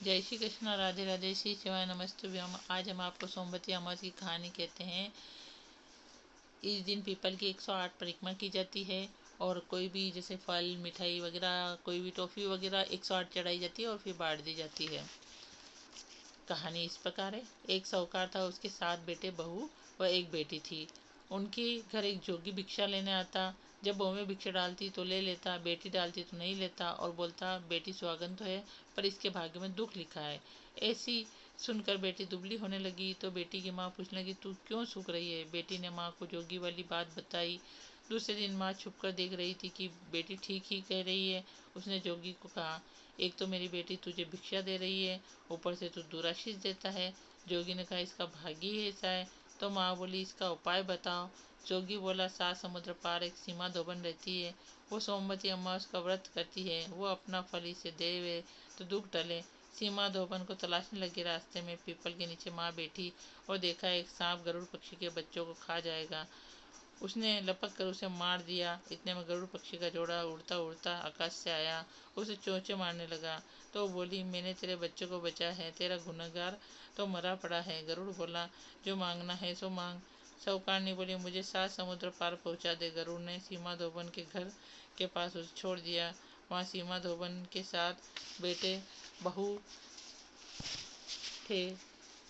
जय श्री कृष्ण, राधे राधे, श्री शिवाय नमस्तुभ्यम। आज हम आपको सोमवती अमावस की कहानी कहते हैं। इस दिन पीपल की 108 परिक्रमा की जाती है और कोई भी जैसे फल मिठाई वगैरह कोई भी टॉफी वगैरह 108 चढ़ाई जाती है और फिर बांट दी जाती है। कहानी इस प्रकार है। एक साहूकार था, उसके 7 बेटे बहू व एक बेटी थी। उनके घर एक जोगी भिक्षा लेने आता। जब बहू में भिक्षा डालती तो ले लेता, बेटी डालती तो नहीं लेता और बोलता बेटी सुहागन तो है पर इसके भाग्य में दुख लिखा है। ऐसी सुनकर बेटी दुबली होने लगी तो बेटी की माँ पूछने लगी, तू क्यों सूख रही है? बेटी ने माँ को जोगी वाली बात बताई। दूसरे दिन माँ छुपकर देख रही थी कि बेटी ठीक ही कह रही है। उसने जोगी को कहा, एक तो मेरी बेटी तुझे भिक्षा दे रही है, ऊपर से तू दुराशीष देता है। जोगी ने कहा, इसका भाग्य ही ऐसा है। तो माँ बोली, इसका उपाय बताओ। जोगी बोला, 7 समुद्र पार एक सीमा धोबन रहती है। वो सोमवती अमावस का व्रत करती है। वो अपना फल इसे देवे तो दुख टले। सीमा धोबन को तलाशने लगी। रास्ते में पीपल के नीचे माँ बैठी और देखा एक सांप गरुड़ पक्षी के बच्चों को खा जाएगा। उसने लपक कर उसे मार दिया। इतने में गरुड़ पक्षी का जोड़ा उड़ता उड़ता आकाश से आया, उसे चोंचे मारने लगा। तो बोली, मैंने तेरे बच्चों को बचाया है, तेरा गुनहगार तो मरा पड़ा है। गरुड़ बोला, जो मांगना है सो मांग। साहूकारनी बोली, मुझे 7 समुद्र पार पहुंचा दे। गरुड़ ने सीमा धोबन के घर के पास उसे छोड़ दिया। वहाँ सीमा धोबन के 7 बेटे बहू थे।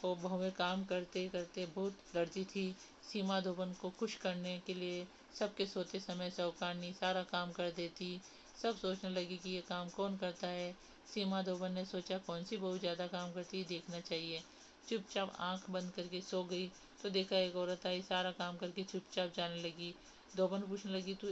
वो बहुएं काम करते करते बहुत लड़ती थी। सीमा धोबन को खुश करने के लिए सबके सोते समय साहूकारनी सारा काम कर देती। सब सोचने लगी कि ये काम कौन करता है। सीमा धोबन ने सोचा, कौन सी बहू ज्यादा काम करती है, देखना चाहिए। चुपचाप आंख बंद करके सो गई तो देखा एक औरत आई, सारा काम करके चुपचाप जाने लगी। धोबन पूछने लगी, तू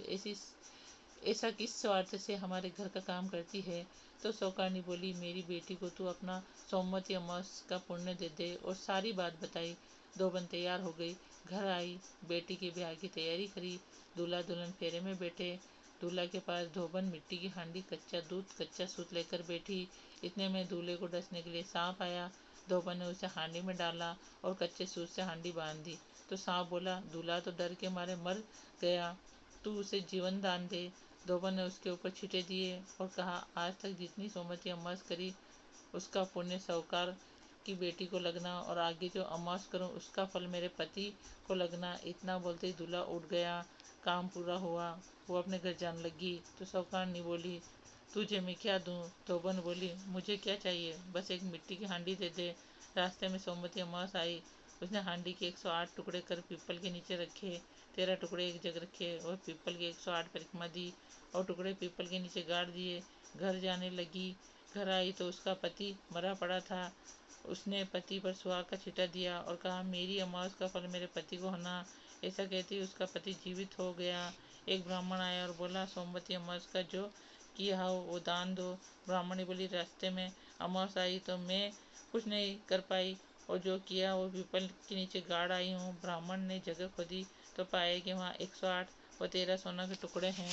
ऐसा किस स्वार्थ से हमारे घर का काम करती है? तो साहूकारनी बोली, मेरी बेटी को तू अपना सोमवती अमावस का पुण्य दे दे। और सारी बात बताई। धोबन तैयार हो गई, घर आई, बेटी के ब्याह की तैयारी करी। दूल्हा दुल्हन फेरे में बैठे। दूल्हा के पास धोबन मिट्टी की हांडी, कच्चा दूध, कच्चा सूत लेकर बैठी। इतने में दूल्हे को डसने के लिए सांप आया। धोबन ने उसे हांडी में डाला और कच्चे सूत से हांडी बांध दी। तो सांप बोला, दूल्हा तो डर के मारे मर गया, तू उसे जीवन दान दे। धोबन ने उसके ऊपर छींटे दिए और कहा, आज तक जितनी सोमवती अमावस करी उसका पुण्य साहूकार की बेटी को लगना और आगे जो अमावस करूं उसका फल मेरे पति को लगना। इतना बोलते ही दूल्हा उठ गया। काम पूरा हुआ, वो अपने घर जाने लगी। तो साहूकारनी बोली, तुझे मैं क्या दूं? धोबन बोली, मुझे क्या चाहिए, बस एक मिट्टी की हांडी दे दे। रास्ते में सोमवती अमावस आई। उसने हांडी के 108 टुकड़े कर पीपल के नीचे रखे। 13 टुकड़े एक जगह रखे और पीपल की 108 परिक्रमा दी और टुकड़े पीपल के नीचे गाड़ दिए। घर जाने लगी। घर आई तो उसका पति मरा पड़ा था। उसने पति पर सुहाग का छींटा दिया और कहा, मेरी अमावस का फल मेरे पति को होना। ऐसा कहते ही उसका पति जीवित हो गया। एक ब्राह्मण आया और बोला, सोमवती अमावस का जो किया हो वो दान दो। ब्राह्मणी बोली, रास्ते में अमावस आई तो मैं कुछ नहीं कर पाई और जो किया वो पीपल के नीचे गाड़ आई हूँ। ब्राह्मण ने जगह खोदी तो पाया कि वहाँ 108 व 13 सोना के टुकड़े हैं।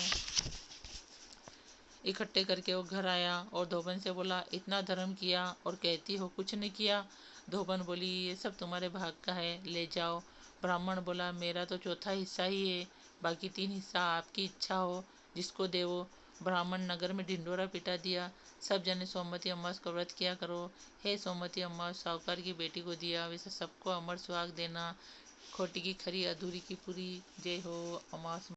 इकट्ठे करके वो घर आया और धोबन से बोला, इतना धर्म किया और कहती हो कुछ नहीं किया। धोबन बोली, ये सब तुम्हारे भाग का है, ले जाओ। ब्राह्मण बोला, मेरा तो चौथा हिस्सा ही है, बाकी 3 हिस्सा आपकी इच्छा हो जिसको देवो। ब्राह्मण नगर में ढिंडोरा पिटा दिया। सब जने सोमवती अमावस का व्रत किया करो। हे सोमवती अमावस, साहूकार की बेटी को दिया वैसे सबको अमर सुहाग देना। खोटी की खरी, अधूरी की पूरी। जय हो अमावस।